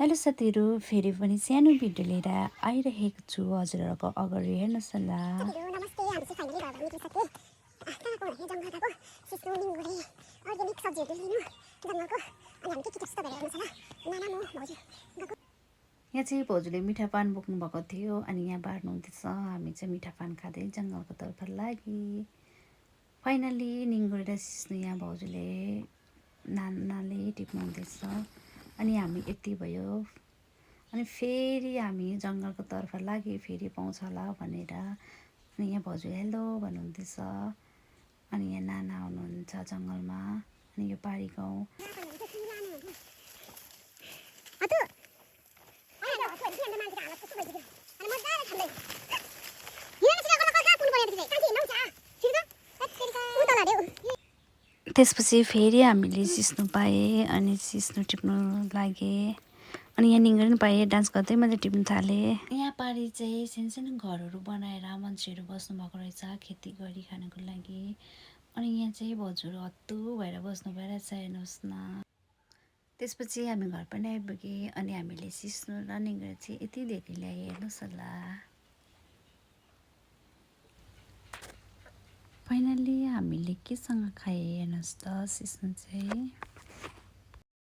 Hello साथीहरू, फेरि पनि सानो भिडियो लिएर आइरहेको छु हजुरहरूको अगाडि। हेर्नुहोस् होला। साथीहरू नमस्ते। हामी चाहिँ फाइनली घर निक्लिसक्यो। कहाँको भने जङ्गल गएको सिस्नो निङ्गुरे अर्ग्यानिक सब्जीहरू लिनु जङ्गलको। अनि हामी के कस्तो गरेर हेर्नुहोस् होला। नाना म भाउजू गएको। यहाँ चाहिँ भाउजूले मिठा पान बोक्नु भएको थियो अनि यहाँ बार्नु हुँदैछ। हामी चाहिँ मिठा पान खाँदै जङ्गलको तर्फ लागि। फाइनली निङ्गुरे र सिस्नो यहाँ भाउजूले नानाले टिप्नु हुँदैछ अनि हामी यति भयो। अनि फेरि हामी जङ्गलको तर्फ लागि, फेरि पाउँछ होला भनेर। अनि यहाँ भाउजू हेलो भन्नुहुँदैछ। अनि यहाँ नाना हुनुहुन्छ जङ्गलमा। अनि यो पारी गाउँ। त्यसपछि फेरि हामीले सिस्नु पाएँ अनि सिस्नु टिप्नु लागे। अनि यहाँ निङ्गुरे पनि पाएँ, डान्स गर्दै मैले टिप्नु थालेँ। यहाँ पारि चाहिँ सानो घरहरू बनाएर मान्छेहरू बस्नुभएको रहेछ खेती गरी खानको लागि। अनि यहाँ चाहिँ भाउजूहरू हत्तु भएर बस्नु भइरहेछ, हेर्नुहोस् न। त्यसपछि हामी घर पनि आइपुगेँ अनि हामीले सिस्नु र निङ्गुरे चाहिँ यति धेरै ल्याएँ, हेर्नुहोस् होला। फाइनली हामीले केसँग खाएँ हेर्नुहोस् त। सिस्नु चाहिँ